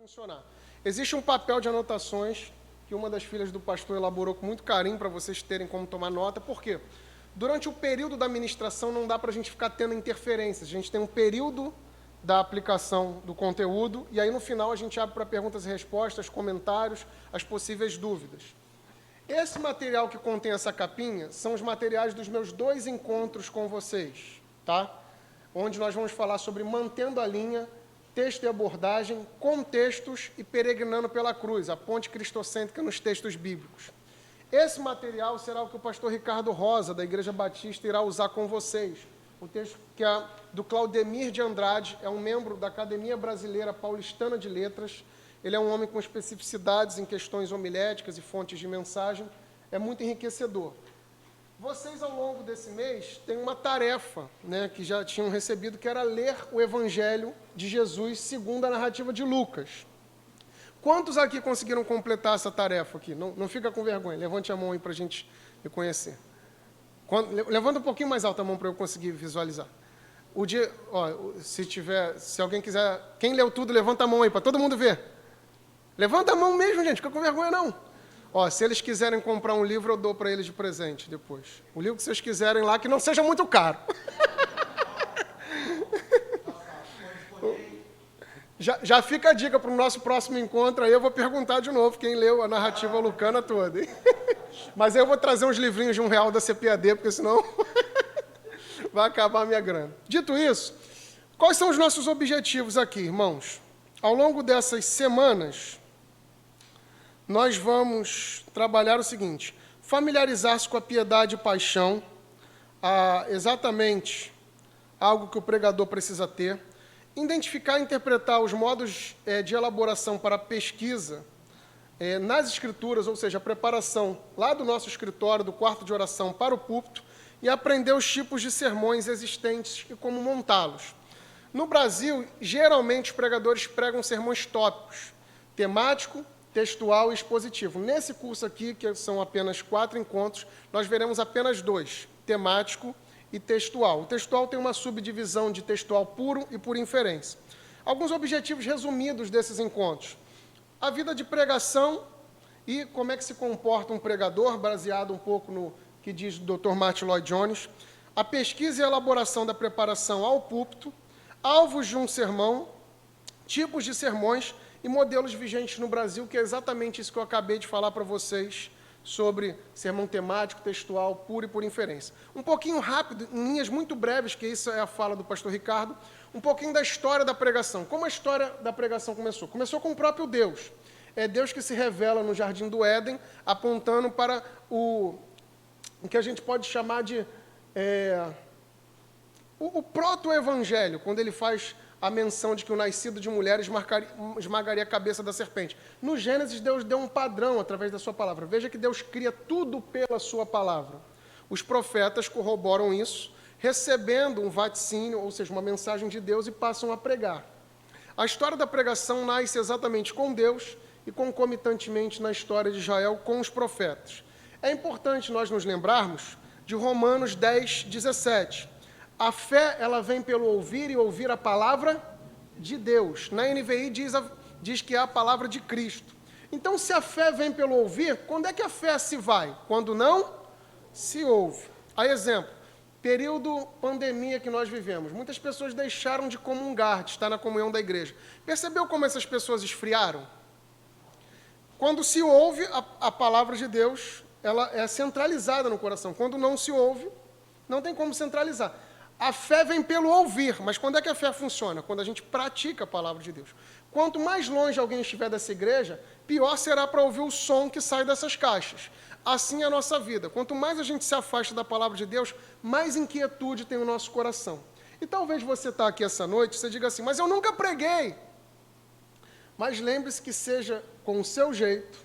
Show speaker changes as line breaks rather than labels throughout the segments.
funcionar. Existe um papel de anotações que uma das filhas do pastor elaborou com muito carinho para vocês terem como tomar nota. Por quê? Durante o período da ministração não dá para a gente ficar tendo interferências. A gente tem um período da aplicação do conteúdo e aí no final a gente abre para perguntas e respostas, comentários, as possíveis dúvidas. Esse material que contém essa capinha são os materiais dos meus 2 encontros com vocês, tá? Onde nós vamos falar sobre mantendo a linha, texto e abordagem, contextos e peregrinando pela cruz, a ponte cristocêntrica nos textos bíblicos. Esse material será o que o pastor Ricardo Rosa, da Igreja Batista, irá usar com vocês. O texto que é do Claudemir de Andrade, é um membro da Academia Brasileira Paulistana de Letras. Ele é um homem com especificidades em questões homiléticas e fontes de mensagem. É muito enriquecedor. Vocês, ao longo desse mês, têm uma tarefa, né, que já tinham recebido, que era ler o Evangelho de Jesus segundo a narrativa de Lucas. Quantos aqui conseguiram completar essa tarefa aqui? Não fica com vergonha, levante a mão aí para a gente me conhecer. Levanta um pouquinho mais alta a mão para eu conseguir visualizar. O dia, ó, se alguém quiser, quem leu tudo, levanta a mão aí para todo mundo ver. Levanta a mão mesmo, gente, fica com vergonha não. Ó, se eles quiserem comprar um livro, eu dou para eles de presente depois. O livro que vocês quiserem lá, que não seja muito caro. Já fica a dica para o nosso próximo encontro, aí eu vou perguntar de novo quem leu a narrativa lucana toda. Hein? Mas aí eu vou trazer uns livrinhos de R$1 da CPAD, porque senão vai acabar a minha grana. Dito isso, quais são os nossos objetivos aqui, irmãos? Ao longo dessas semanas, nós vamos trabalhar o seguinte: familiarizar-se com a piedade e paixão, exatamente algo que o pregador precisa ter, identificar e interpretar os modos de elaboração para a pesquisa nas Escrituras, ou seja, a preparação lá do nosso escritório, do quarto de oração para o púlpito, e aprender os tipos de sermões existentes e como montá-los. No Brasil, geralmente os pregadores pregam sermões tópicos, temático, textual e expositivo. Nesse curso aqui, que são apenas 4 encontros, nós veremos apenas 2, temático e textual. O textual tem uma subdivisão de textual puro e por inferência. Alguns objetivos resumidos desses encontros: a vida de pregação e como é que se comporta um pregador, baseado um pouco no que diz o Dr. Martin Lloyd Jones, a pesquisa e elaboração da preparação ao púlpito, alvos de um sermão, tipos de sermões e modelos vigentes no Brasil, que é exatamente isso que eu acabei de falar para vocês sobre sermão temático, textual, puro e por inferência. Um pouquinho rápido, em linhas muito breves, que isso é a fala do pastor Ricardo, um pouquinho da história da pregação. Como a história da pregação começou? Começou com o próprio Deus. É Deus que se revela no Jardim do Éden, apontando para o que a gente pode chamar de o proto-evangelho, quando ele faz a menção de que o nascido de mulher esmagaria a cabeça da serpente. No Gênesis, Deus deu um padrão através da sua palavra. Veja que Deus cria tudo pela sua palavra. Os profetas corroboram isso, recebendo um vaticínio, ou seja, uma mensagem de Deus, e passam a pregar. A história da pregação nasce exatamente com Deus e concomitantemente na história de Israel com os profetas. É importante nós nos lembrarmos de Romanos 10, 17. A fé, ela vem pelo ouvir e ouvir a palavra de Deus. Na NVI diz que é a palavra de Cristo. Então, se a fé vem pelo ouvir, quando é que a fé se vai? Quando não se ouve. A exemplo, período pandemia que nós vivemos. Muitas pessoas deixaram de comungar, de estar na comunhão da igreja. Percebeu como essas pessoas esfriaram? Quando se ouve a palavra de Deus, ela é centralizada no coração. Quando não se ouve, não tem como centralizar. A fé vem pelo ouvir, mas quando é que a fé funciona? Quando a gente pratica a palavra de Deus. Quanto mais longe alguém estiver dessa igreja, pior será para ouvir o som que sai dessas caixas. Assim é a nossa vida. Quanto mais a gente se afasta da palavra de Deus, mais inquietude tem o nosso coração. E talvez você está aqui essa noite, você diga assim: mas eu nunca preguei. Mas lembre-se que seja com o seu jeito,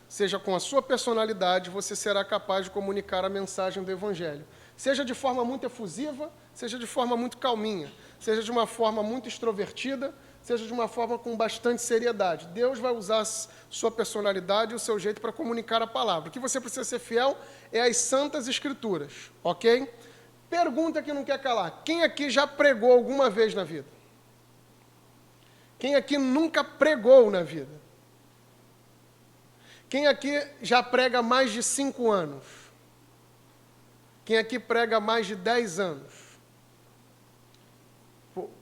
seja com a sua personalidade, você será capaz de comunicar a mensagem do Evangelho. Seja de forma muito efusiva, seja de forma muito calminha, seja de uma forma muito extrovertida, seja de uma forma com bastante seriedade. Deus vai usar a sua personalidade e o seu jeito para comunicar a palavra. O que você precisa ser fiel é às Santas Escrituras, ok? Pergunta que não quer calar: quem aqui já pregou alguma vez na vida? Quem aqui nunca pregou na vida? Quem aqui já prega mais de 5 anos? Quem aqui prega mais de 10 anos?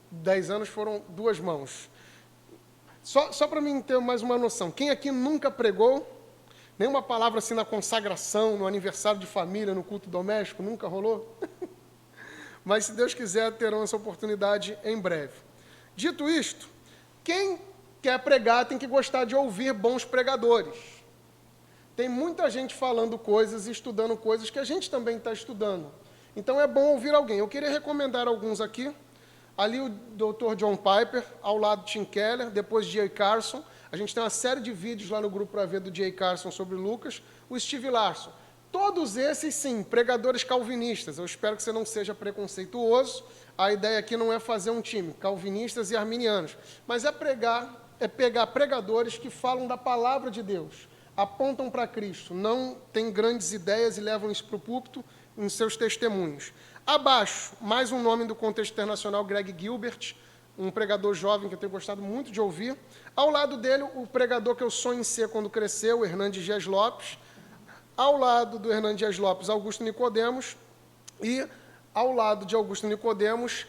10 anos foram 2 mãos. Só para mim ter mais uma noção. Quem aqui nunca pregou? Nenhuma palavra assim na consagração, no aniversário de família, no culto doméstico? Nunca rolou? Mas, se Deus quiser, terão essa oportunidade em breve. Dito isto, quem quer pregar tem que gostar de ouvir bons pregadores. Tem muita gente falando coisas e estudando coisas que a gente também está estudando. Então, é bom ouvir alguém. Eu queria recomendar alguns aqui. Ali o Dr. John Piper, ao lado Tim Keller, depois J. Carson. A gente tem uma série de vídeos lá no grupo para ver do J. Carson sobre Lucas. O Steve Larson. Todos esses, sim, pregadores calvinistas. Eu espero que você não seja preconceituoso. A ideia aqui não é fazer um time, calvinistas e arminianos, mas é pegar pregadores que falam da palavra de Deus, apontam para Cristo, não têm grandes ideias e levam isso para o púlpito em seus testemunhos. Abaixo, mais um nome do contexto internacional, Greg Gilbert, um pregador jovem que eu tenho gostado muito de ouvir. Ao lado dele, o pregador que eu sonho em ser quando crescer, o Hernandes Dias Lopes. Ao lado do Hernandes Dias Lopes, Augusto Nicodemos. E ao lado de Augusto Nicodemos,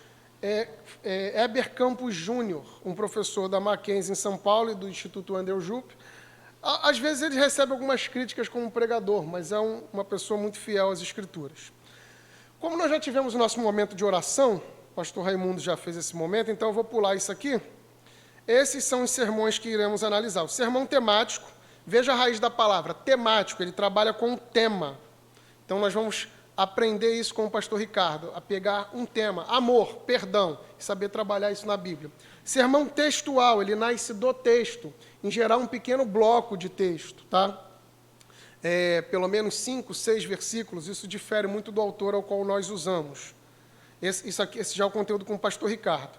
Heber Campos Júnior, um professor da Mackenzie em São Paulo e do Instituto Andrew Jupp. Às vezes ele recebe algumas críticas como pregador, mas é uma pessoa muito fiel às Escrituras. Como nós já tivemos o nosso momento de oração, o pastor Raimundo já fez esse momento, então eu vou pular isso aqui. Esses são os sermões que iremos analisar. O sermão temático, veja a raiz da palavra, temático, ele trabalha com o tema. Então nós vamos aprender isso com o pastor Ricardo, a pegar um tema, amor, perdão, e saber trabalhar isso na Bíblia. Sermão textual, ele nasce do texto, em geral um pequeno bloco de texto, tá? Pelo menos 5, 6 versículos, isso difere muito do autor ao qual nós usamos. Esse já é o conteúdo com o pastor Ricardo.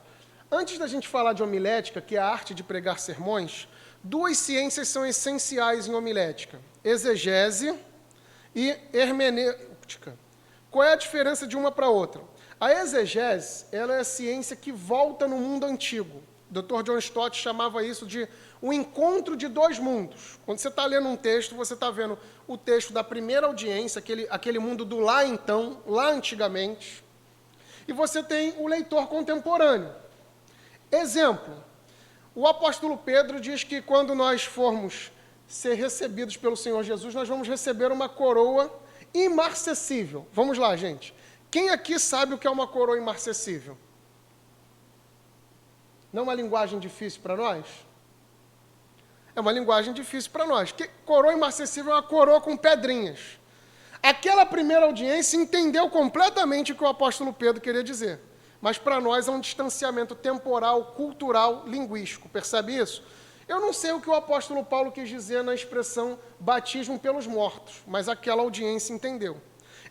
Antes da gente falar de homilética, que é a arte de pregar sermões, 2 ciências são essenciais em homilética, exegese e hermenêutica. Qual é a diferença de uma para outra? A exegese, ela é a ciência que volta no mundo antigo. O Dr. John Stott chamava isso de o encontro de 2 mundos. Quando você está lendo um texto, você está vendo o texto da primeira audiência, aquele mundo do lá então, lá antigamente, e você tem o leitor contemporâneo. Exemplo, o apóstolo Pedro diz que quando nós formos ser recebidos pelo Senhor Jesus, nós vamos receber uma coroa imarcessível. Vamos lá, gente. Quem aqui sabe o que é uma coroa imarcessível? Não é uma linguagem difícil para nós? É uma linguagem difícil para nós. Coroa imarcessível é uma coroa com pedrinhas. Aquela primeira audiência entendeu completamente o que o apóstolo Pedro queria dizer. Mas para nós é um distanciamento temporal, cultural, linguístico. Percebe isso? Eu não sei o que o apóstolo Paulo quis dizer na expressão batismo pelos mortos, mas aquela audiência entendeu.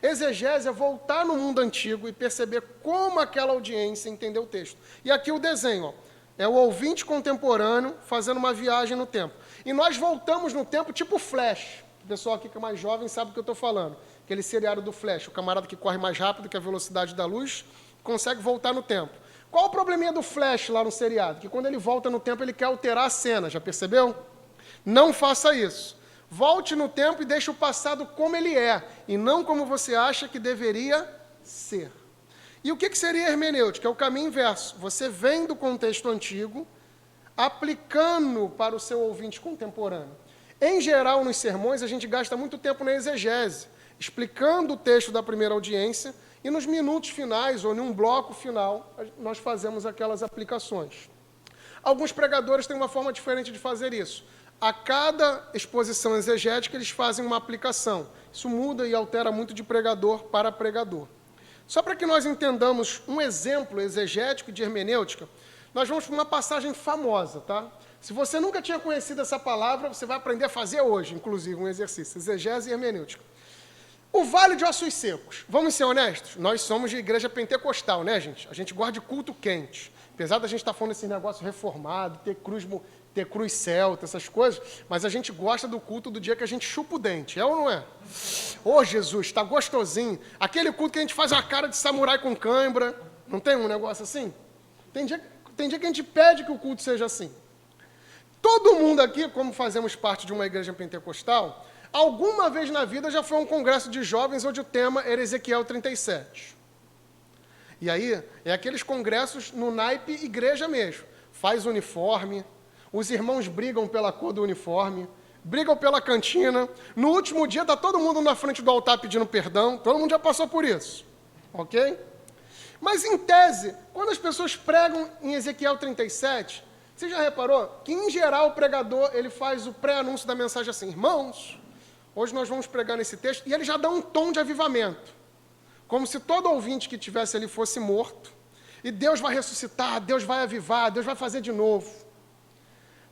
Exegese é voltar no mundo antigo e perceber como aquela audiência entendeu o texto. E aqui o desenho, ó, é o ouvinte contemporâneo fazendo uma viagem no tempo. E nós voltamos no tempo tipo Flash. O pessoal aqui que é mais jovem sabe do que eu estou falando. Aquele seriado do Flash, o camarada que corre mais rápido que a velocidade da luz, consegue voltar no tempo. Qual o probleminha do Flash lá no seriado? Que quando ele volta no tempo, ele quer alterar a cena, já percebeu? Não faça isso. Volte no tempo e deixe o passado como ele é, e não como você acha que deveria ser. E o que seria hermenêutica? É o caminho inverso. Você vem do contexto antigo, aplicando para o seu ouvinte contemporâneo. Em geral, nos sermões, a gente gasta muito tempo na exegese, explicando o texto da primeira audiência, e nos minutos finais, ou em um bloco final, nós fazemos aquelas aplicações. Alguns pregadores têm uma forma diferente de fazer isso. A cada exposição exegética, eles fazem uma aplicação. Isso muda e altera muito de pregador para pregador. Só para que nós entendamos um exemplo exegético de hermenêutica, nós vamos para uma passagem famosa, tá? Se você nunca tinha conhecido essa palavra, você vai aprender a fazer hoje, inclusive, um exercício, exegese e hermenêutica. O Vale de Ossos Secos. Vamos ser honestos? Nós somos de igreja pentecostal, né, gente? A gente gosta de culto quente. Apesar da gente estar falando desse negócio reformado, ter cruz celta, essas coisas, mas a gente gosta do culto do dia que a gente chupa o dente, é ou não é? Ô, Jesus, está gostosinho. Aquele culto que a gente faz uma cara de samurai com cãibra, não tem um negócio assim? Tem dia que a gente pede que o culto seja assim. Todo mundo aqui, como fazemos parte de uma igreja pentecostal, alguma vez na vida já foi a um congresso de jovens onde o tema era Ezequiel 37. E aí, é aqueles congressos no naipe igreja mesmo. Faz uniforme, os irmãos brigam pela cor do uniforme, brigam pela cantina. No último dia, está todo mundo na frente do altar pedindo perdão. Todo mundo já passou por isso. Ok? Mas, em tese, quando as pessoas pregam em Ezequiel 37, você já reparou que, em geral, o pregador ele faz o pré-anúncio da mensagem assim: irmãos, hoje nós vamos pregar nesse texto, e ele já dá um tom de avivamento, como se todo ouvinte que tivesse ali fosse morto, e Deus vai ressuscitar, Deus vai avivar, Deus vai fazer de novo.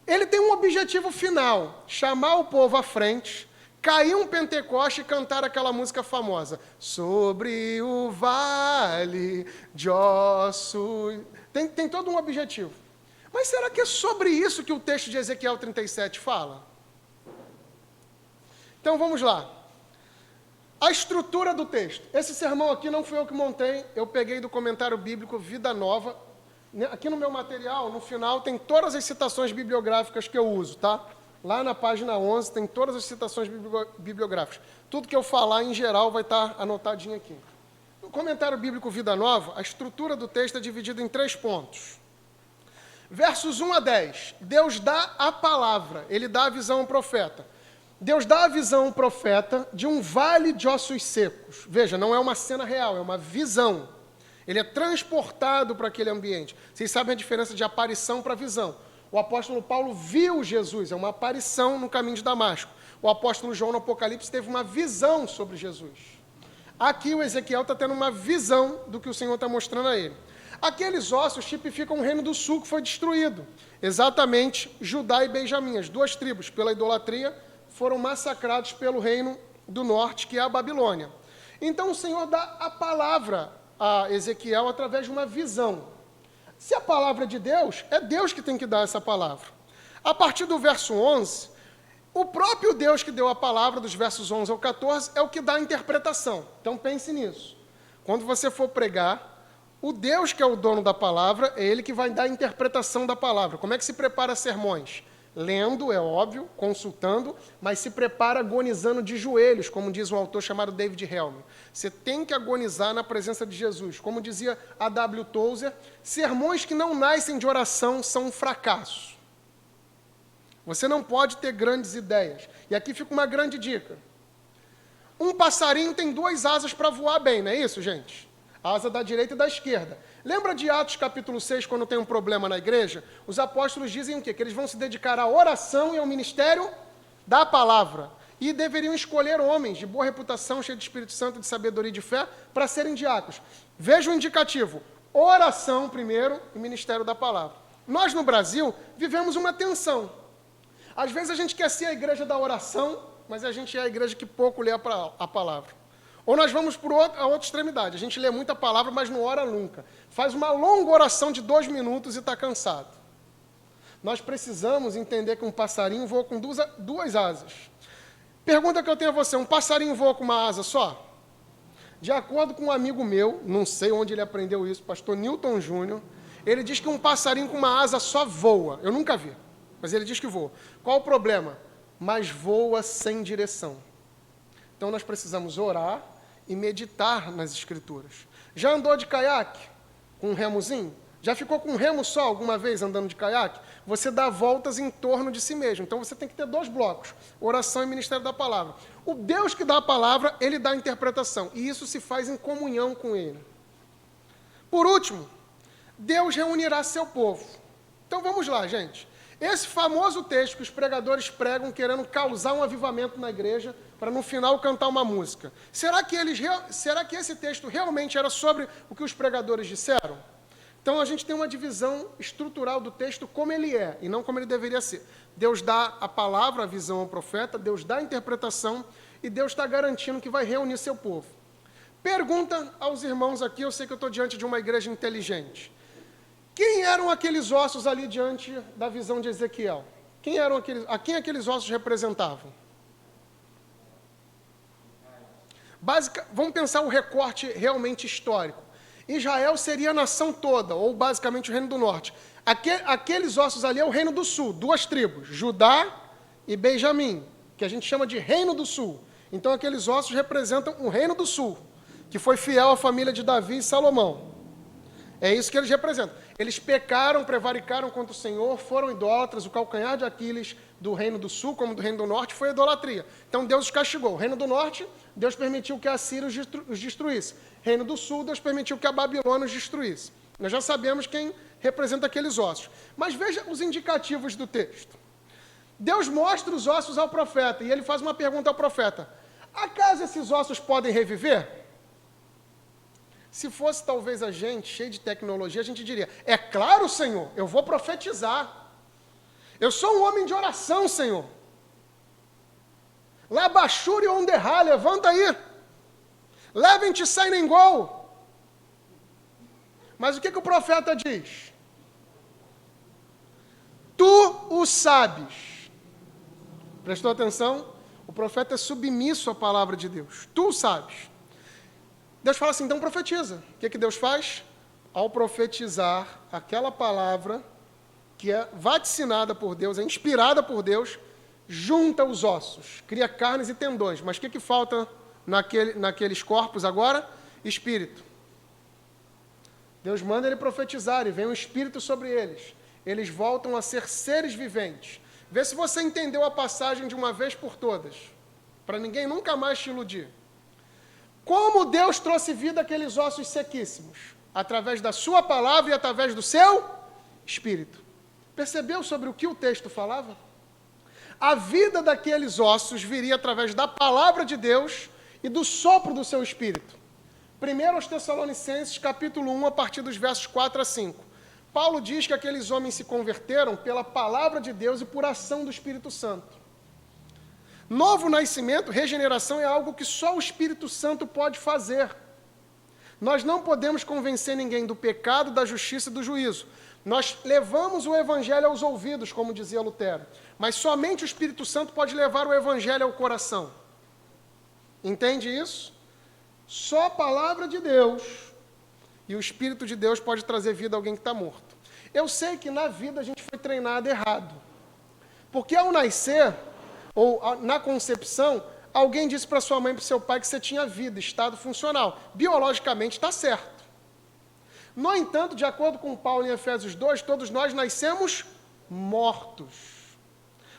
Ele tem um objetivo final: chamar o povo à frente, cair um Pentecoste e cantar aquela música famosa, sobre o vale de ossos. Tem todo um objetivo. Mas será que é sobre isso que o texto de Ezequiel 37 fala? Então vamos lá. A estrutura do texto. Esse sermão aqui não fui eu que montei, eu peguei do comentário bíblico Vida Nova. Aqui no meu material, no final, tem todas as citações bibliográficas que eu uso, tá? Lá na página 11 tem todas as citações bibliográficas. Tudo que eu falar, em geral, vai estar anotadinho aqui. No comentário bíblico Vida Nova, a estrutura do texto é dividida em 3 pontos. Versos 1 a 10, Deus dá a palavra, ele dá a visão ao profeta. Deus dá a visão ao profeta de um vale de ossos secos. Veja, não é uma cena real, é uma visão. Ele é transportado para aquele ambiente. Vocês sabem a diferença de aparição para visão. O apóstolo Paulo viu Jesus, é uma aparição no caminho de Damasco. O apóstolo João, no Apocalipse, teve uma visão sobre Jesus. Aqui o Ezequiel está tendo uma visão do que o Senhor está mostrando a ele. Aqueles ossos tipificam o reino do sul que foi destruído. Exatamente, Judá e Benjamim, as 2 tribos, pela idolatria, foram massacrados pelo reino do norte, que é a Babilônia. Então o Senhor dá a palavra a Ezequiel através de uma visão. Se a palavra é de Deus, é Deus que tem que dar essa palavra. A partir do verso 11, o próprio Deus que deu a palavra, dos versos 11 ao 14, é o que dá a interpretação. Então pense nisso. Quando você for pregar, o Deus que é o dono da palavra, é Ele que vai dar a interpretação da palavra. Como é que se prepara sermões? Lendo, é óbvio, consultando, mas se prepara agonizando de joelhos, como diz um autor chamado David Helm. Você tem que agonizar na presença de Jesus. Como dizia A. W. Tozer, sermões que não nascem de oração são um fracasso. Você não pode ter grandes ideias. E aqui fica uma grande dica. Um passarinho tem 2 asas para voar bem, não é isso, gente? A asa da direita e da esquerda. Lembra de Atos capítulo 6, quando tem um problema na igreja? Os apóstolos dizem o quê? Que eles vão se dedicar à oração e ao ministério da palavra. E deveriam escolher homens de boa reputação, cheios de Espírito Santo, de sabedoria e de fé, para serem diáconos. Veja o indicativo. Oração primeiro e ministério da palavra. Nós, no Brasil, vivemos uma tensão. Às vezes a gente quer ser a igreja da oração, mas a gente é a igreja que pouco lê a palavra. Ou nós vamos para a outra extremidade. A gente lê muita palavra, mas não ora nunca. Faz uma longa oração de 2 minutos e está cansado. Nós precisamos entender que um passarinho voa com 2 asas. Pergunta que eu tenho a você: um passarinho voa com uma asa só? De acordo com um amigo meu, não sei onde ele aprendeu isso, pastor Newton Júnior, ele diz que um passarinho com uma asa só voa. Eu nunca vi, mas ele diz que voa. Qual o problema? Mas voa sem direção. Então nós precisamos orar e meditar nas Escrituras. Já andou de caiaque com um remozinho? Já ficou com um remo só alguma vez andando de caiaque? Você dá voltas em torno de si mesmo. Então você tem que ter 2 blocos, oração e ministério da palavra. O Deus que dá a palavra, Ele dá a interpretação. E isso se faz em comunhão com Ele. Por último, Deus reunirá seu povo. Então vamos lá, gente. Esse famoso texto que os pregadores pregam querendo causar um avivamento na igreja, para no final cantar uma música. Será que esse texto realmente era sobre o que os pregadores disseram? Então a gente tem uma divisão estrutural do texto como ele é, e não como ele deveria ser. Deus dá a palavra, a visão ao profeta, Deus dá a interpretação, e Deus está garantindo que vai reunir seu povo. Pergunta aos irmãos aqui, eu sei que eu estou diante de uma igreja inteligente. Quem eram aqueles ossos ali diante da visão de Ezequiel? A quem aqueles ossos representavam? Vamos pensar o recorte realmente histórico. Israel seria a nação toda, ou basicamente o Reino do Norte. Aqueles ossos ali é o reino do sul, 2 tribos, Judá e Benjamim, que a gente chama de reino do sul. Então aqueles ossos representam o reino do sul, que foi fiel à família de Davi e Salomão. É isso que eles representam. Eles pecaram, prevaricaram contra o Senhor, foram idólatras. O calcanhar de Aquiles do reino do sul, como do reino do norte, foi a idolatria. Então Deus os castigou. O reino do norte, Deus permitiu que a Assíria os destruísse. Reino do sul, Deus permitiu que a Babilônia os destruísse. Nós já sabemos quem representa aqueles ossos. Mas veja os indicativos do texto. Deus mostra os ossos ao profeta, e ele faz uma pergunta ao profeta. Acaso esses ossos podem reviver? Se fosse talvez a gente, cheio de tecnologia, a gente diria, é claro, Senhor, eu vou profetizar. Eu sou um homem de oração, Senhor. Labachuri onderá, levanta aí. Levem-te, saem gol. Mas o que o profeta diz? Tu o sabes. Prestou atenção? O profeta é submisso à palavra de Deus. Tu o sabes. Deus fala assim, então profetiza. O que Deus faz? Ao profetizar aquela palavra que é vaticinada por Deus, é inspirada por Deus, junta os ossos, cria carnes e tendões. Mas o que falta naqueles corpos agora? Espírito. Deus manda ele profetizar e vem um espírito sobre eles. Eles voltam a ser seres viventes. Vê se você entendeu a passagem de uma vez por todas, para ninguém nunca mais te iludir. Como Deus trouxe vida àqueles ossos sequíssimos? Através da sua palavra e através do seu espírito. Percebeu sobre o que o texto falava? A vida daqueles ossos viria através da palavra de Deus e do sopro do seu espírito. 1 aos Tessalonicenses, capítulo 1, a partir dos versos 4 a 5. Paulo diz que aqueles homens se converteram pela palavra de Deus e por ação do Espírito Santo. Novo nascimento, regeneração, é algo que só o Espírito Santo pode fazer. Nós não podemos convencer ninguém do pecado, da justiça e do juízo. Nós levamos o Evangelho aos ouvidos, como dizia Lutero. Mas somente o Espírito Santo pode levar o Evangelho ao coração. Entende isso? Só a palavra de Deus e o Espírito de Deus pode trazer vida a alguém que está morto. Eu sei que na vida a gente foi treinado errado. Porque ao nascer, ou na concepção, alguém disse para sua mãe e para o seu pai que você tinha vida, estado funcional. Biologicamente está certo. No entanto, de acordo com Paulo em Efésios 2, todos nós nascemos mortos.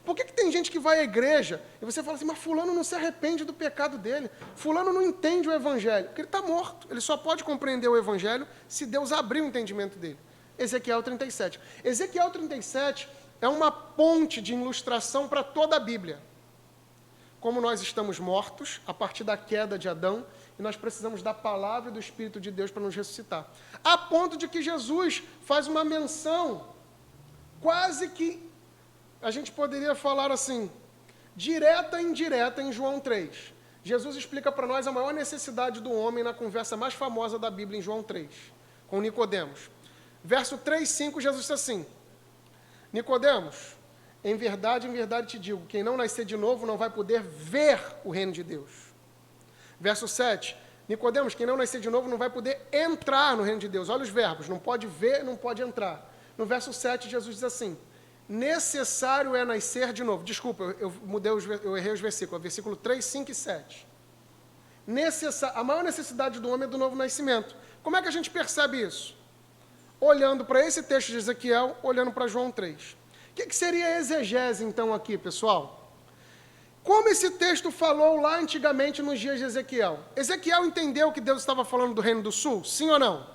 Por que tem gente que vai à igreja e você fala assim, mas fulano não se arrepende do pecado dele, fulano não entende o evangelho? Porque ele está morto, ele só pode compreender o evangelho se Deus abrir o entendimento dele. Ezequiel 37. Ezequiel 37 é uma ponte de ilustração para toda a Bíblia. Como nós estamos mortos a partir da queda de Adão, e nós precisamos da palavra e do Espírito de Deus para nos ressuscitar. A ponto de que Jesus faz uma menção, quase que, a gente poderia falar assim, direta e indireta em João 3. Jesus explica para nós a maior necessidade do homem na conversa mais famosa da Bíblia em João 3, com Nicodemos. Verso 3, 5, Jesus diz assim, Nicodemos, em verdade te digo, quem não nascer de novo não vai poder ver o reino de Deus. Verso 7, Nicodemos, quem não nascer de novo não vai poder entrar no reino de Deus. Olha os verbos, não pode ver, não pode entrar. No verso 7, Jesus diz assim, necessário é nascer de novo. Desculpa, eu errei os versículos, versículo 3, 5 e 7. A maior necessidade do homem é do novo nascimento. Como é que a gente percebe isso? Olhando para esse texto de Ezequiel, olhando para João 3. O que seria a exegese, então, aqui, pessoal? Como esse texto falou lá antigamente nos dias de Ezequiel? Ezequiel entendeu que Deus estava falando do Reino do Sul? Sim ou não?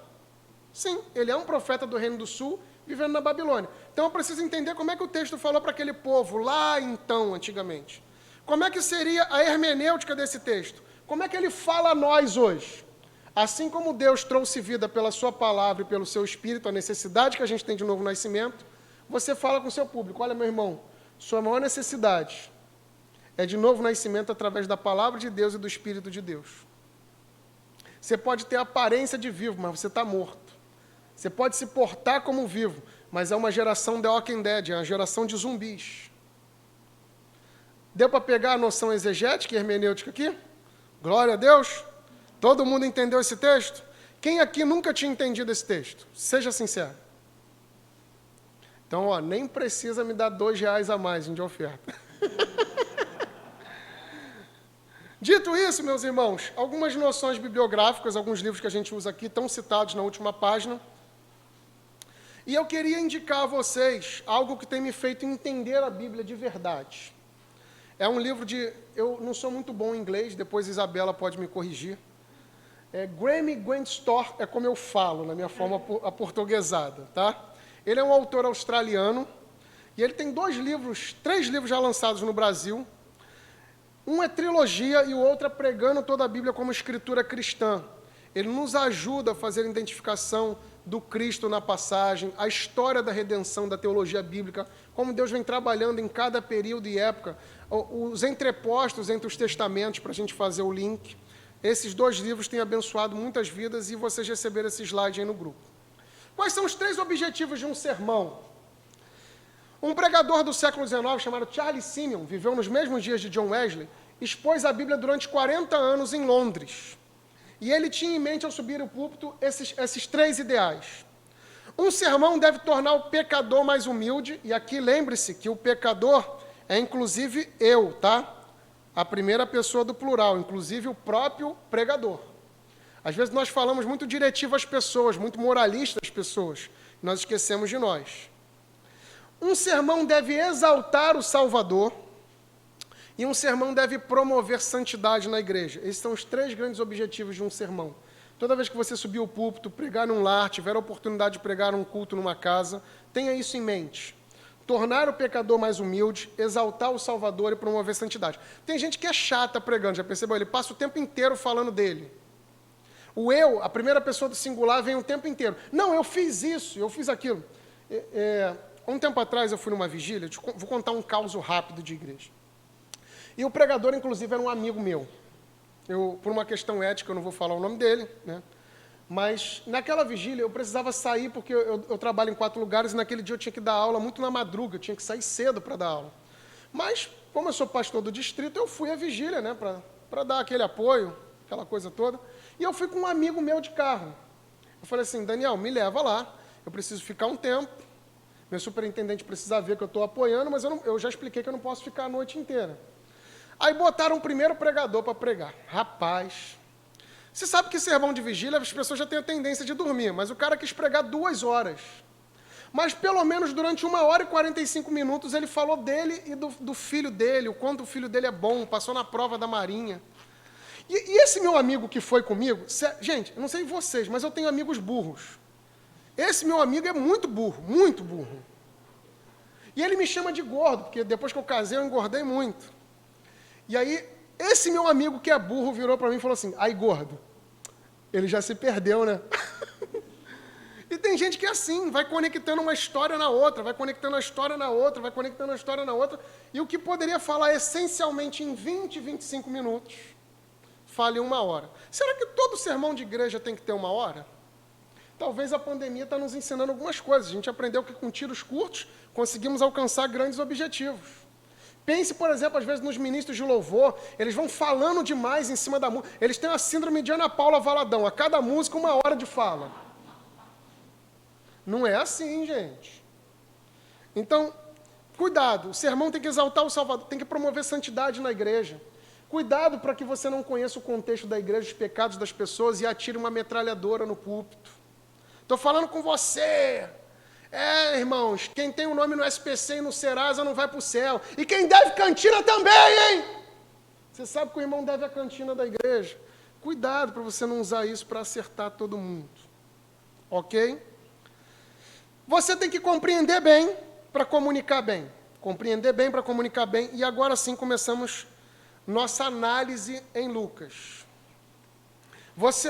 Sim, ele é um profeta do Reino do Sul, vivendo na Babilônia. Então, eu preciso entender como é que o texto falou para aquele povo lá, então, antigamente. Como é que seria a hermenêutica desse texto? Como é que ele fala a nós hoje? Assim como Deus trouxe vida pela sua palavra e pelo seu Espírito, a necessidade que a gente tem de novo nascimento, você fala com o seu público, olha, meu irmão, sua maior necessidade é de novo nascimento através da palavra de Deus e do Espírito de Deus. Você pode ter a aparência de vivo, mas você está morto. Você pode se portar como vivo, mas é uma geração The Walking Dead, é uma geração de zumbis. Deu para pegar a noção exegética e hermenêutica aqui? Glória a Deus! Todo mundo entendeu esse texto? Quem aqui nunca tinha entendido esse texto? Seja sincero. Então, ó, nem precisa me dar R$2 a mais de oferta. Dito isso, meus irmãos, algumas noções bibliográficas, alguns livros que a gente usa aqui estão citados na última página. E eu queria indicar a vocês algo que tem me feito entender a Bíblia de verdade. É um livro de... Eu não sou muito bom em inglês, depois a Isabela pode me corrigir. Graeme Gwenstor é como eu falo, na minha forma aportuguesada, tá? Ele é um autor australiano, e ele tem 3 livros já lançados no Brasil. Um é trilogia e o outro é Pregando toda a Bíblia como escritura cristã. Ele nos ajuda a fazer a identificação do Cristo na passagem, a história da redenção da teologia bíblica, como Deus vem trabalhando em cada período e época, os entrepostos entre os testamentos, para a gente fazer o link. Esses 2 livros têm abençoado muitas vidas e vocês receberam esse slide aí no grupo. Quais são os 3 objetivos de um sermão? Um pregador do século XIX, chamado Charles Simeon, viveu nos mesmos dias de John Wesley, expôs a Bíblia durante 40 anos em Londres. E ele tinha em mente, ao subir o púlpito, esses 3 ideais. Um sermão deve tornar o pecador mais humilde, e aqui lembre-se que o pecador é inclusive eu, tá? A primeira pessoa do plural, inclusive o próprio pregador. Às vezes nós falamos muito diretivo às pessoas, muito moralista às pessoas, nós esquecemos de nós. Um sermão deve exaltar o Salvador, e um sermão deve promover santidade na igreja. Esses são os 3 grandes objetivos de um sermão. Toda vez que você subir o púlpito, pregar num lar, tiver a oportunidade de pregar num culto numa casa, tenha isso em mente. Tornar o pecador mais humilde, exaltar o Salvador e promover santidade. Tem gente que é chata pregando, já percebeu? Ele passa o tempo inteiro falando dele. O eu, a primeira pessoa do singular, vem o tempo inteiro. Não, eu fiz isso, eu fiz aquilo. Um tempo atrás eu fui numa vigília, vou contar um caos rápido de igreja. E o pregador, inclusive, era um amigo meu. Por uma questão ética, eu não vou falar o nome dele, né? Mas naquela vigília eu precisava sair, porque eu trabalho em 4 lugares, e naquele dia eu tinha que dar aula muito na madruga, eu tinha que sair cedo para dar aula. Mas, como eu sou pastor do distrito, eu fui à vigília, né, para dar aquele apoio, aquela coisa toda. E eu fui com um amigo meu de carro. Eu falei assim, Daniel, me leva lá, eu preciso ficar um tempo, meu superintendente precisa ver que eu estou apoiando, mas eu já expliquei que eu não posso ficar a noite inteira. Aí botaram o primeiro pregador para pregar. Rapaz, você sabe que sermão de vigília, as pessoas já têm a tendência de dormir, mas o cara quis pregar 2 horas. Mas pelo menos durante 1 hora e 45 minutos ele falou dele e do filho dele, o quanto o filho dele é bom, passou na prova da Marinha. E esse meu amigo que foi comigo, gente, eu não sei vocês, mas eu tenho amigos burros. Esse meu amigo é muito burro, muito burro. E ele me chama de gordo, porque depois que eu casei eu engordei muito. E aí, esse meu amigo que é burro virou para mim e falou assim, ai, gordo, ele já se perdeu, né? E tem gente que é assim, vai conectando uma história na outra, vai conectando a história na outra, vai conectando a história na outra, e o que poderia falar essencialmente em 20, 25 minutos, fale 1 hora. Será que todo sermão de igreja tem que ter 1 hora? Talvez a pandemia está nos ensinando algumas coisas. A gente aprendeu que com tiros curtos conseguimos alcançar grandes objetivos. Pense, por exemplo, às vezes nos ministros de louvor, eles vão falando demais em cima da música. Eles têm a síndrome de Ana Paula Valadão, a cada música 1 hora de fala. Não é assim, gente. Então, cuidado, o sermão tem que exaltar o Salvador, tem que promover santidade na igreja. Cuidado para que você não conheça o contexto da igreja, os pecados das pessoas e atire uma metralhadora no púlpito. Estou falando com você. Irmãos, quem tem o nome no SPC e no Serasa não vai para o céu. E quem deve cantina também, hein? Você sabe que o irmão deve a cantina da igreja. Cuidado para você não usar isso para acertar todo mundo. Ok? Você tem que compreender bem para comunicar bem. Compreender bem para comunicar bem. E agora sim começamos nossa análise em Lucas.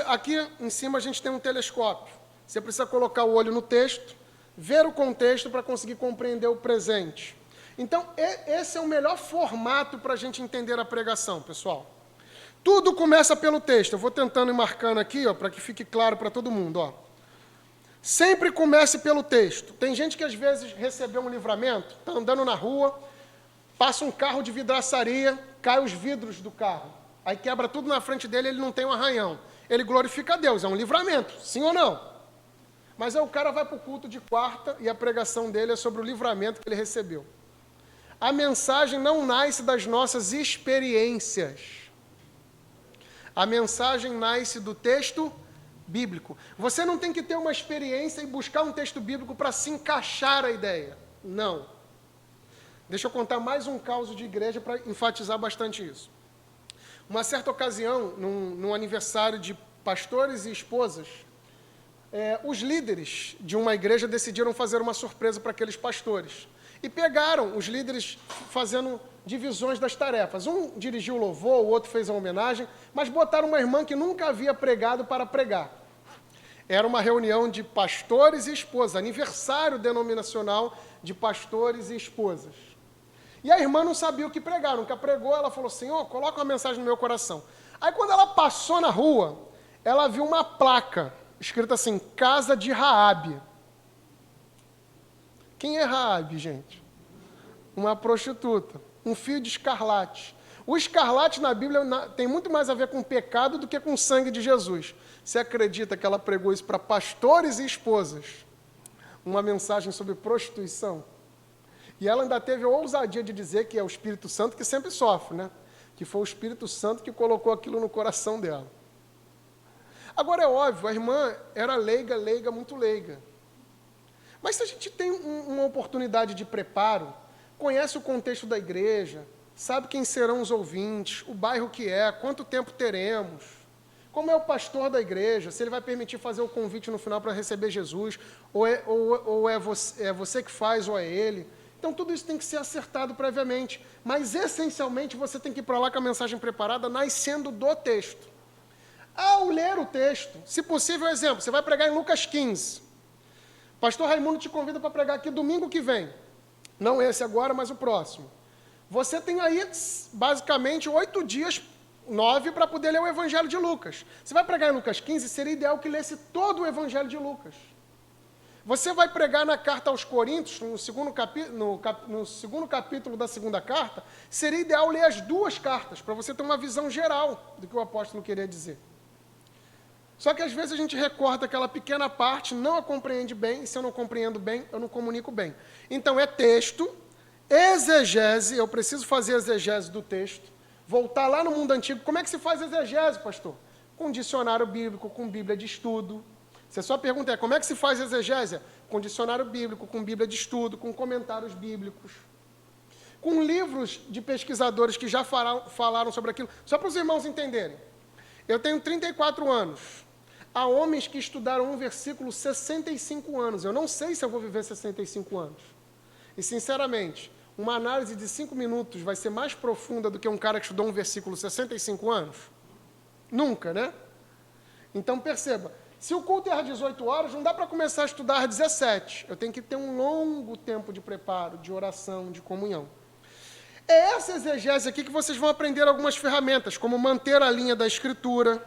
Aqui em cima a gente tem um telescópio. Você precisa colocar o olho no texto, ver o contexto para conseguir compreender o presente. Então, esse é o melhor formato para a gente entender a pregação, pessoal. Tudo começa pelo texto. Eu vou tentando ir marcando aqui, para que fique claro para todo mundo. Ó. Sempre comece pelo texto. Tem gente que às vezes recebeu um livramento, está andando na rua, passa um carro de vidraçaria, cai os vidros do carro. Aí quebra tudo na frente dele, ele não tem um arranhão. Ele glorifica a Deus, é um livramento, sim ou não? Mas aí o cara vai para o culto de quarta e a pregação dele é sobre o livramento que ele recebeu. A mensagem não nasce das nossas experiências. A mensagem nasce do texto bíblico. Você não tem que ter uma experiência e buscar um texto bíblico para se encaixar a ideia. Não. Deixa eu contar mais um caso de igreja para enfatizar bastante isso. Uma certa ocasião, num aniversário de pastores e esposas, os líderes de uma igreja decidiram fazer uma surpresa para aqueles pastores. E pegaram os líderes fazendo divisões das tarefas. Um dirigiu o louvor, o outro fez a homenagem, mas botaram uma irmã que nunca havia pregado para pregar. Era uma reunião de pastores e esposas, aniversário denominacional de pastores e esposas. E a irmã não sabia o que pregar, nunca pregou, ela falou, Senhor, coloca uma mensagem no meu coração. Aí quando ela passou na rua, ela viu uma placa, escrita assim, Casa de Raabe. Quem é Raabe, gente? Uma prostituta, um fio de escarlate. O escarlate na Bíblia tem muito mais a ver com pecado do que com o sangue de Jesus. Você acredita que ela pregou isso para pastores e esposas? Uma mensagem sobre prostituição? E ela ainda teve a ousadia de dizer que é o Espírito Santo que sempre sofre, né? Que foi o Espírito Santo que colocou aquilo no coração dela. Agora é óbvio, a irmã era leiga, muito leiga. Mas se a gente tem uma oportunidade de preparo, conhece o contexto da igreja, sabe quem serão os ouvintes, o bairro que é, quanto tempo teremos, como é o pastor da igreja, se ele vai permitir fazer o convite no final para receber Jesus, ou é você que faz, ou é ele. Então, tudo isso tem que ser acertado previamente. Mas, essencialmente, você tem que ir para lá com a mensagem preparada, nascendo do texto. Ao ler o texto, se possível, exemplo, você vai pregar em Lucas 15. Pastor Raimundo te convida para pregar aqui domingo que vem. Não esse agora, mas o próximo. Você tem aí, basicamente, 8 dias, 9, para poder ler o Evangelho de Lucas. Você vai pregar em Lucas 15, seria ideal que lesse todo o Evangelho de Lucas. Você vai pregar na carta aos Coríntios, no segundo capítulo da segunda carta, seria ideal ler as 2 cartas, para você ter uma visão geral do que o apóstolo queria dizer. Só que às vezes a gente recorta aquela pequena parte, não a compreende bem, e se eu não compreendo bem, eu não comunico bem. Então é texto, exegese, eu preciso fazer exegese do texto, voltar lá no mundo antigo. Como é que se faz exegese, pastor? Com dicionário bíblico, com Bíblia de estudo. Se a sua pergunta é, como é que se faz exegese? Com dicionário bíblico, com Bíblia de estudo, com comentários bíblicos, com livros de pesquisadores que já falaram sobre aquilo. Só para os irmãos entenderem. Eu tenho 34 anos. Há homens que estudaram um versículo 65 anos. Eu não sei se eu vou viver 65 anos. E, sinceramente, uma análise de 5 minutos vai ser mais profunda do que um cara que estudou um versículo 65 anos? Nunca, né? Então, perceba. Se o culto é às 18 horas, não dá para começar a estudar às 17. Eu tenho que ter um longo tempo de preparo, de oração, de comunhão. É essa exegese aqui que vocês vão aprender algumas ferramentas, como manter a linha da escritura,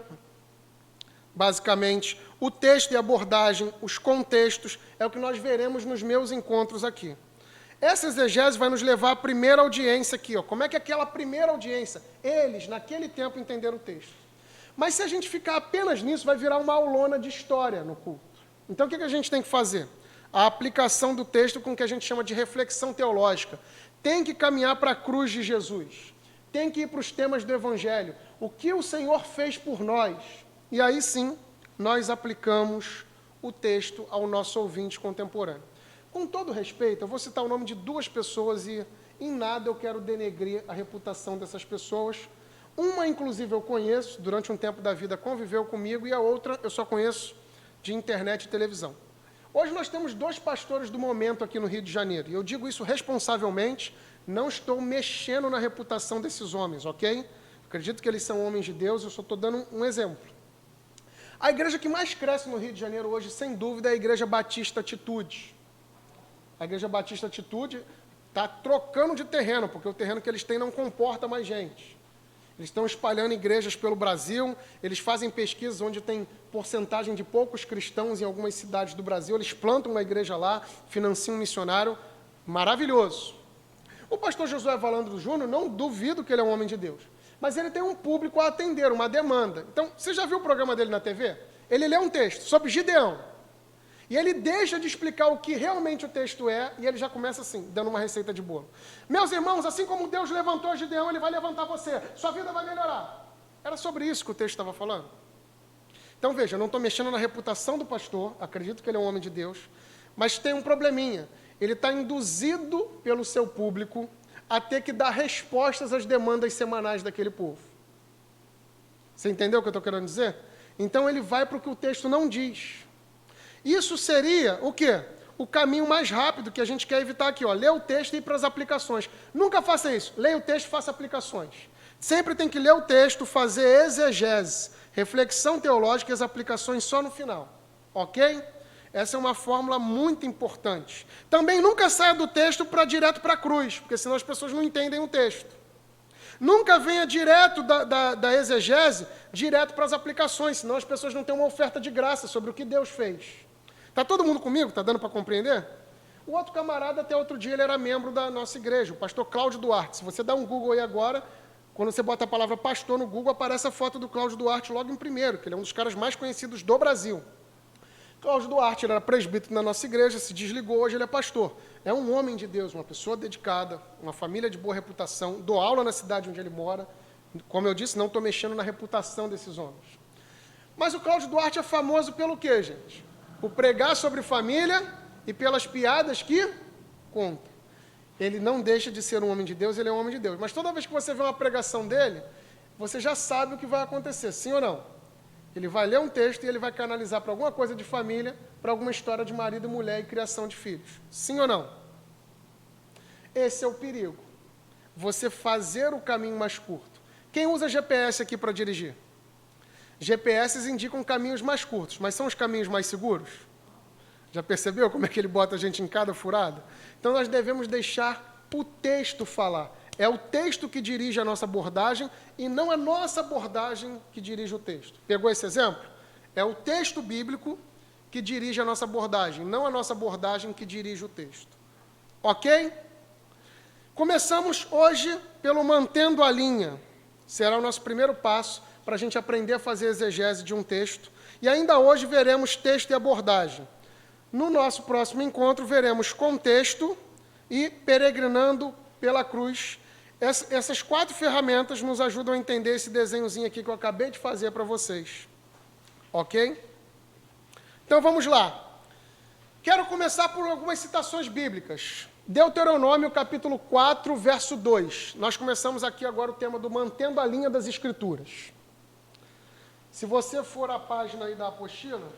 basicamente, o texto e a abordagem, os contextos, é o que nós veremos nos meus encontros aqui. Essa exegese vai nos levar à primeira audiência aqui. Ó. Como é que aquela primeira audiência, eles, naquele tempo, entenderam o texto? Mas se a gente ficar apenas nisso, vai virar uma aulona de história no culto. Então, o que a gente tem que fazer? A aplicação do texto com o que a gente chama de reflexão teológica. Tem que caminhar para a cruz de Jesus. Tem que ir para os temas do Evangelho. O que o Senhor fez por nós. E aí sim, nós aplicamos o texto ao nosso ouvinte contemporâneo. Com todo respeito, eu vou citar o nome de 2 pessoas e em nada eu quero denegrir a reputação dessas pessoas. Uma, inclusive, eu conheço, durante um tempo da vida conviveu comigo, e a outra eu só conheço de internet e televisão. Hoje nós temos 2 pastores do momento aqui no Rio de Janeiro, e eu digo isso responsavelmente, não estou mexendo na reputação desses homens, ok? Acredito que eles são homens de Deus, eu só estou dando um exemplo. A igreja que mais cresce no Rio de Janeiro hoje, sem dúvida, é a Igreja Batista Atitude. A Igreja Batista Atitude está trocando de terreno, porque o terreno que eles têm não comporta mais gente. Eles estão espalhando igrejas pelo Brasil, eles fazem pesquisas onde tem porcentagem de poucos cristãos em algumas cidades do Brasil, eles plantam uma igreja lá, financiam um missionário, maravilhoso. O pastor Josué Valandro Júnior, não duvido que ele é um homem de Deus, mas ele tem um público a atender, uma demanda. Então, você já viu o programa dele na TV? Ele lê um texto sobre Gideão. E ele deixa de explicar o que realmente o texto é, e ele já começa assim, dando uma receita de bolo. Meus irmãos, assim como Deus levantou Gideão, ele vai levantar você. Sua vida vai melhorar. Era sobre isso que o texto estava falando. Então veja, eu não estou mexendo na reputação do pastor, acredito que ele é um homem de Deus, mas tem um probleminha. Ele está induzido pelo seu público a ter que dar respostas às demandas semanais daquele povo. Você entendeu o que eu estou querendo dizer? Então ele vai para o que o texto não diz. Isso seria o quê? O caminho mais rápido que a gente quer evitar aqui. Ó. Lê o texto e ir para as aplicações. Nunca faça isso. Leia o texto e faça aplicações. Sempre tem que ler o texto, fazer exegese, reflexão teológica e as aplicações só no final. Ok? Essa é uma fórmula muito importante. Também nunca saia do texto para direto para a cruz, porque senão as pessoas não entendem o texto. Nunca venha direto da exegese, direto para as aplicações, senão as pessoas não têm uma oferta de graça sobre o que Deus fez. Está todo mundo comigo? Está dando para compreender? O outro camarada, até outro dia, ele era membro da nossa igreja, o pastor Cláudio Duarte. Se você dá um Google aí agora, quando você bota a palavra pastor no Google, aparece a foto do Cláudio Duarte logo em primeiro, que ele é um dos caras mais conhecidos do Brasil. Cláudio Duarte, ele era presbítero na nossa igreja, se desligou, hoje ele é pastor. É um homem de Deus, uma pessoa dedicada, uma família de boa reputação, dou aula na cidade onde ele mora. Como eu disse, não estou mexendo na reputação desses homens. Mas o Cláudio Duarte é famoso pelo quê, gente? Por pregar sobre família e pelas piadas que conta. Ele não deixa de ser um homem de Deus, ele é um homem de Deus. Mas toda vez que você vê uma pregação dele, você já sabe o que vai acontecer, sim ou não? Ele vai ler um texto e ele vai canalizar para alguma coisa de família, para alguma história de marido e mulher e criação de filhos. Sim ou não? Esse é o perigo. Você fazer o caminho mais curto. Quem usa GPS aqui para dirigir? GPS indicam caminhos mais curtos, mas são os caminhos mais seguros? Já percebeu como é que ele bota a gente em cada furada? Então nós devemos deixar o texto falar. É o texto que dirige a nossa abordagem e não a nossa abordagem que dirige o texto. Pegou esse exemplo? É o texto bíblico que dirige a nossa abordagem, não a nossa abordagem que dirige o texto. Ok? Começamos hoje pelo mantendo a linha. Será o nosso primeiro passo para a gente aprender a fazer exegese de um texto. E ainda hoje veremos texto e abordagem. No nosso próximo encontro veremos contexto e peregrinando pela cruz. Essas 4 ferramentas nos ajudam a entender esse desenhozinho aqui que eu acabei de fazer para vocês. Ok? Então vamos lá. Quero começar por algumas citações bíblicas. Deuteronômio, capítulo 4, verso 2. Nós começamos aqui agora o tema do mantendo a linha das Escrituras. Se você for à página aí da apostila,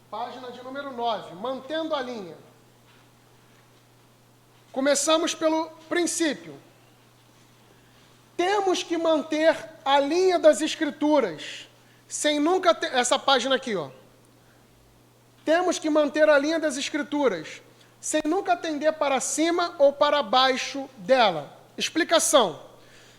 página de número 9, mantendo a linha. Começamos pelo princípio. Temos que manter a linha das Escrituras, sem nunca ter... Essa página aqui, ó. Temos que manter a linha das Escrituras, sem nunca tender para cima ou para baixo dela. Explicação.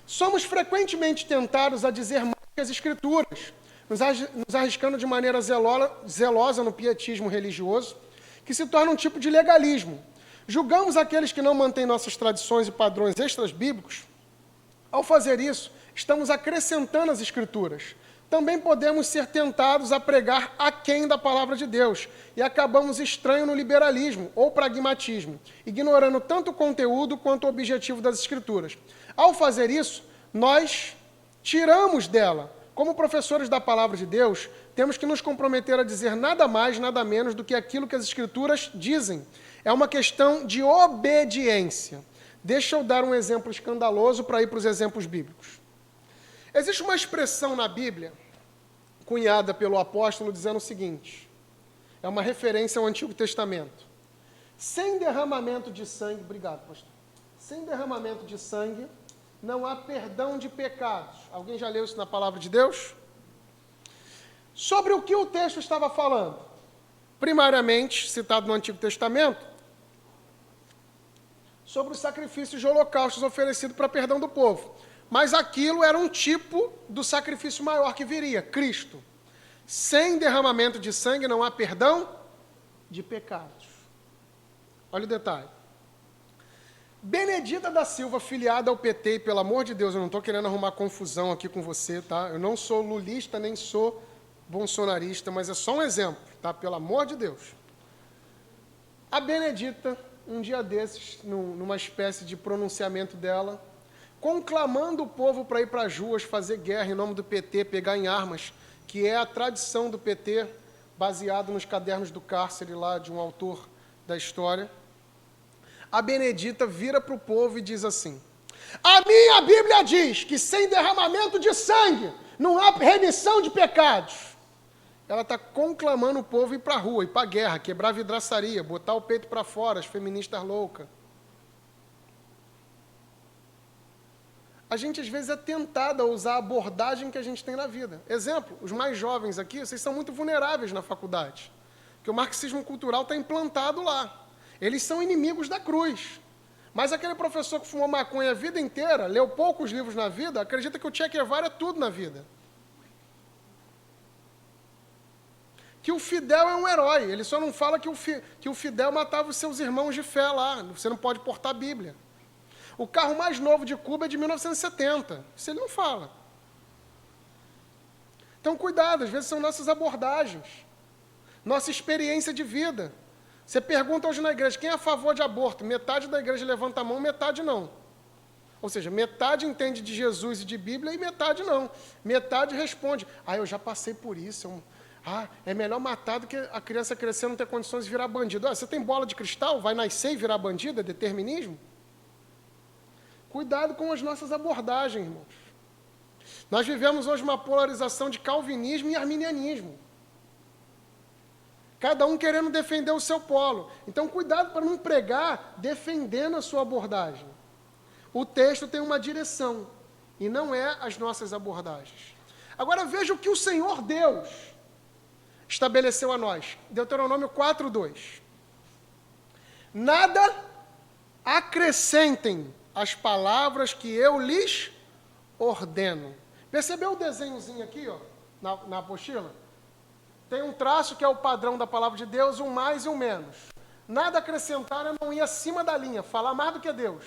Somos frequentemente tentados a dizer mais que as Escrituras, nos arriscando de maneira zelosa no pietismo religioso, que se torna um tipo de legalismo. Julgamos aqueles que não mantêm nossas tradições e padrões extra-bíblicos. Ao fazer isso, estamos acrescentando as Escrituras. Também podemos ser tentados a pregar aquém da palavra de Deus e acabamos estranho no liberalismo ou pragmatismo, ignorando tanto o conteúdo quanto o objetivo das Escrituras. Ao fazer isso, nós tiramos dela. Como professores da palavra de Deus, temos que nos comprometer a dizer nada mais, nada menos do que aquilo que as Escrituras dizem. É uma questão de obediência. Deixa eu dar um exemplo escandaloso para ir para os exemplos bíblicos. Existe uma expressão na Bíblia, cunhada pelo apóstolo, dizendo o seguinte, é uma referência ao Antigo Testamento. Sem derramamento de sangue, obrigado, pastor. Sem derramamento de sangue, não há perdão de pecados. Alguém já leu isso na palavra de Deus? Sobre o que o texto estava falando? Primariamente, citado no Antigo Testamento, sobre os sacrifícios de holocaustos oferecidos para perdão do povo. Mas aquilo era um tipo do sacrifício maior que viria, Cristo. Sem derramamento de sangue não há perdão de pecados. Olha o detalhe. Benedita da Silva, filiada ao PT, e pelo amor de Deus, eu não estou querendo arrumar confusão aqui com você, tá? Eu não sou lulista, nem sou bolsonarista, mas é só um exemplo, tá? Pelo amor de Deus. A Benedita, um dia desses, numa espécie de pronunciamento dela, conclamando o povo para ir para as ruas, fazer guerra em nome do PT, pegar em armas, que é a tradição do PT, baseado nos cadernos do cárcere lá de um autor da história. A Benedita vira para o povo e diz assim: a minha Bíblia diz que sem derramamento de sangue não há remissão de pecados. Ela está conclamando o povo ir para a rua, ir para a guerra, quebrar a vidraçaria, botar o peito para fora, as feministas loucas. A gente, às vezes, é tentado a usar a abordagem que a gente tem na vida. Exemplo, os mais jovens aqui, vocês são muito vulneráveis na faculdade, porque o marxismo cultural está implantado lá. Eles são inimigos da cruz. Mas aquele professor que fumou maconha a vida inteira, leu poucos livros na vida, acredita que o Che Guevara é tudo na vida. Que o Fidel é um herói. Ele só não fala que o Fidel matava os seus irmãos de fé lá. Você não pode portar a Bíblia. O carro mais novo de Cuba é de 1970. Isso ele não fala. Então, cuidado, às vezes são nossas abordagens, nossa experiência de vida. Você pergunta hoje na igreja, quem é a favor de aborto? Metade da igreja levanta a mão, metade não. Ou seja, metade entende de Jesus e de Bíblia e metade não. Metade responde, eu já passei por isso. É melhor matar do que a criança crescer e não ter condições de virar bandido. Você tem bola de cristal? Vai nascer e virar bandido? É determinismo? Cuidado com as nossas abordagens, irmãos. Nós vivemos hoje uma polarização de calvinismo e arminianismo. Cada um querendo defender o seu polo. Então, cuidado para não pregar defendendo a sua abordagem. O texto tem uma direção, e não é as nossas abordagens. Agora, veja o que o Senhor Deus estabeleceu a nós. Deuteronômio 4:2. Nada acrescentem as palavras que eu lhes ordeno. Percebeu o desenhozinho aqui, ó, na apostila? Tem um traço que é o padrão da palavra de Deus, um mais e um menos. Nada acrescentar é não ir acima da linha, falar mais do que Deus.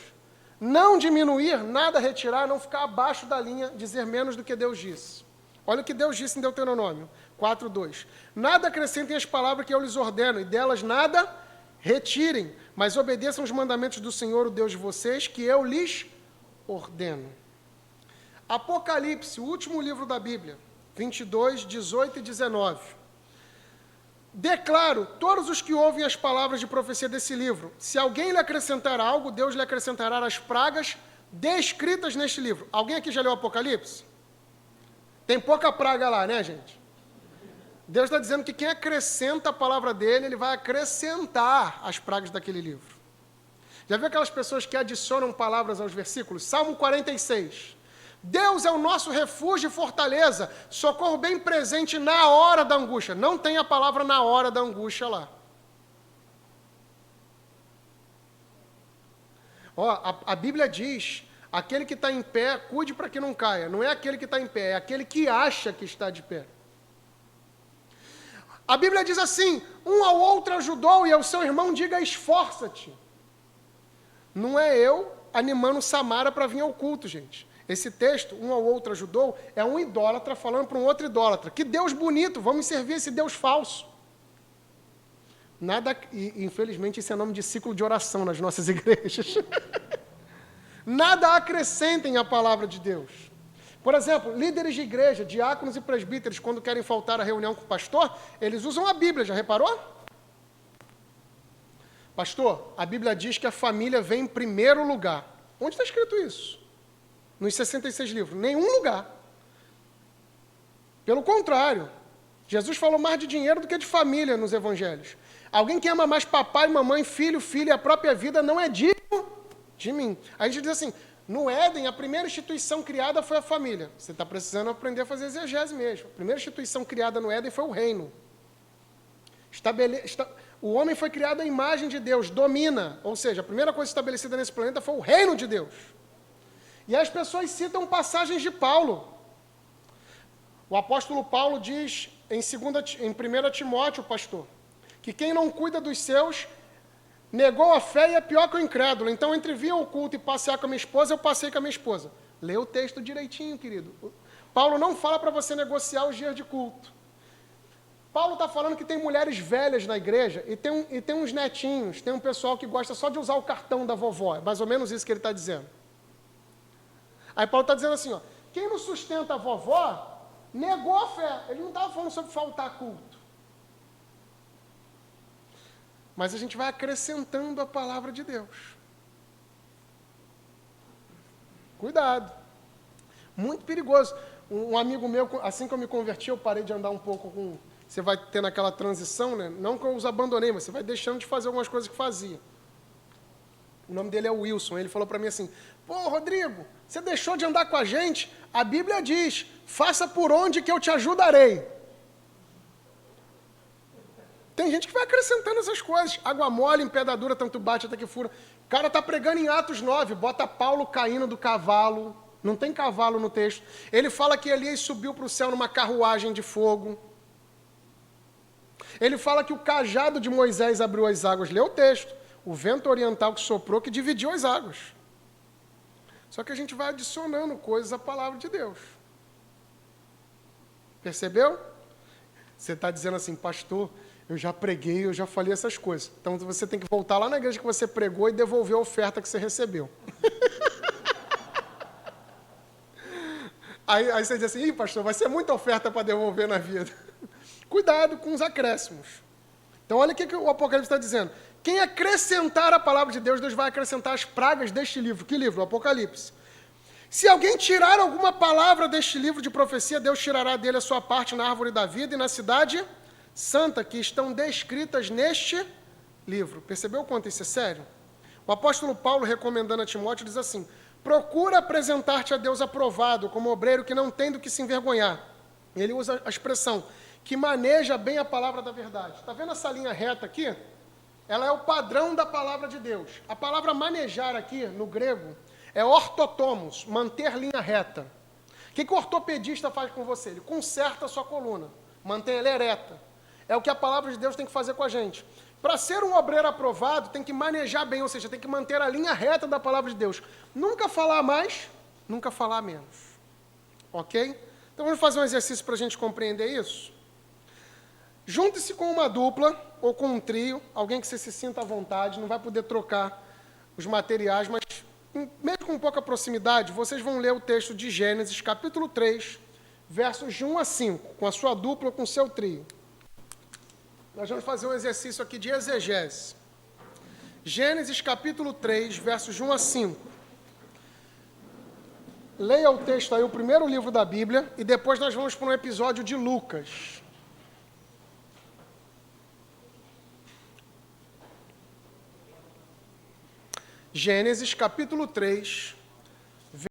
Não diminuir, nada retirar, não ficar abaixo da linha, dizer menos do que Deus disse. Olha o que Deus disse em Deuteronômio 4:2. Nada acrescentem as palavras que eu lhes ordeno, e delas nada retirem, mas obedeçam os mandamentos do Senhor, o Deus de vocês, que eu lhes ordeno. Apocalipse, o último livro da Bíblia, 22:18 e 19. Declaro, todos os que ouvem as palavras de profecia desse livro, se alguém lhe acrescentar algo, Deus lhe acrescentará as pragas descritas neste livro. Alguém aqui já leu Apocalipse? Tem pouca praga lá, né, gente? Deus está dizendo que quem acrescenta a palavra dele, ele vai acrescentar as pragas daquele livro. Já viu aquelas pessoas que adicionam palavras aos versículos? Salmo 46. Deus é o nosso refúgio e fortaleza, socorro bem presente na hora da angústia. Não tem a palavra na hora da angústia lá. A Bíblia diz, aquele que está em pé, cuide para que não caia. Não é aquele que está em pé, é aquele que acha que está de pé. A Bíblia diz assim, um ao outro ajudou e ao seu irmão diga, esforça-te. Não é eu animando Samara para vir ao culto, gente. Esse texto, um ao outro ajudou, é um idólatra falando para um outro idólatra. Que Deus bonito, vamos servir esse Deus falso. Nada, e infelizmente isso é nome de ciclo de oração nas nossas igrejas. Nada acrescentem à palavra de Deus. Por exemplo, líderes de igreja, diáconos e presbíteros, quando querem faltar à reunião com o pastor, eles usam a Bíblia, já reparou? Pastor, a Bíblia diz que a família vem em primeiro lugar. Onde está escrito isso? Nos 66 livros, nenhum lugar. Pelo contrário, Jesus falou mais de dinheiro do que de família nos evangelhos. Alguém que ama mais papai, mamãe, filho, filha e a própria vida não é digno de mim. A gente diz assim, no Éden, a primeira instituição criada foi a família. Você está precisando aprender a fazer exegese mesmo. A primeira instituição criada no Éden foi o reino. O homem foi criado à imagem de Deus, domina. Ou seja, a primeira coisa estabelecida nesse planeta foi o reino de Deus. E as pessoas citam passagens de Paulo. O apóstolo Paulo diz em 1 Timóteo, pastor, que quem não cuida dos seus Negou a fé e é pior que o incrédulo. Então, entre vir ao culto e passear com a minha esposa, eu passei com a minha esposa. Lê o texto direitinho, querido. Paulo não fala para você negociar os dias de culto. Paulo está falando que tem mulheres velhas na igreja e tem uns netinhos, tem um pessoal que gosta só de usar o cartão da vovó. É mais ou menos isso que ele está dizendo. Aí Paulo está dizendo assim, ó, quem não sustenta a vovó, negou a fé. Ele não estava falando sobre faltar culto. Mas a gente vai acrescentando a palavra de Deus. Cuidado. Muito perigoso. Um amigo meu, assim que eu me converti, eu parei de andar um pouco com... Você vai tendo aquela transição, né? Não que eu os abandonei, mas você vai deixando de fazer algumas coisas que fazia. O nome dele é Wilson. Ele falou para mim assim, pô, Rodrigo, você deixou de andar com a gente? A Bíblia diz, faça por onde que eu te ajudarei. Tem gente que vai acrescentando essas coisas. Água mole, em pedra dura, tanto bate até que fura. O cara está pregando em Atos 9, bota Paulo caindo do cavalo. Não tem cavalo no texto. Ele fala que Elias subiu para o céu numa carruagem de fogo. Ele fala que o cajado de Moisés abriu as águas. Lê o texto. O vento oriental que soprou, que dividiu as águas. Só que a gente vai adicionando coisas à palavra de Deus. Percebeu? Você está dizendo assim, pastor, eu já preguei, eu já falei essas coisas. Então você tem que voltar lá na igreja que você pregou e devolver a oferta que você recebeu. Aí você diz assim, ih, pastor, vai ser muita oferta para devolver na vida. Cuidado com os acréscimos. Então olha o que o Apocalipse está dizendo. Quem acrescentar a palavra de Deus, Deus vai acrescentar as pragas deste livro. Que livro? O Apocalipse. Se alguém tirar alguma palavra deste livro de profecia, Deus tirará dele a sua parte na árvore da vida e na cidade santa, que estão descritas neste livro. Percebeu o quanto isso é sério? O apóstolo Paulo, recomendando a Timóteo, diz assim, procura apresentar-te a Deus aprovado, como obreiro que não tem do que se envergonhar. Ele usa a expressão, que maneja bem a palavra da verdade. Está vendo essa linha reta aqui? Ela é o padrão da palavra de Deus. A palavra manejar aqui, no grego, é ortotomos, manter linha reta. O que o ortopedista faz com você? Ele conserta a sua coluna, mantém ela ereta. É o que a palavra de Deus tem que fazer com a gente. Para ser um obreiro aprovado, tem que manejar bem, ou seja, tem que manter a linha reta da palavra de Deus. Nunca falar mais, nunca falar menos. Ok? Então vamos fazer um exercício para a gente compreender isso? Junte-se com uma dupla ou com um trio, alguém que você se sinta à vontade, não vai poder trocar os materiais, mas mesmo com pouca proximidade, vocês vão ler o texto de Gênesis, capítulo 3, versos de 1 a 5, com a sua dupla ou com o seu trio. Nós vamos fazer um exercício aqui de exegese. Gênesis, capítulo 3, versos de 1 a 5. Leia o texto aí, o primeiro livro da Bíblia, e depois nós vamos para um episódio de Lucas. Gênesis, capítulo 3,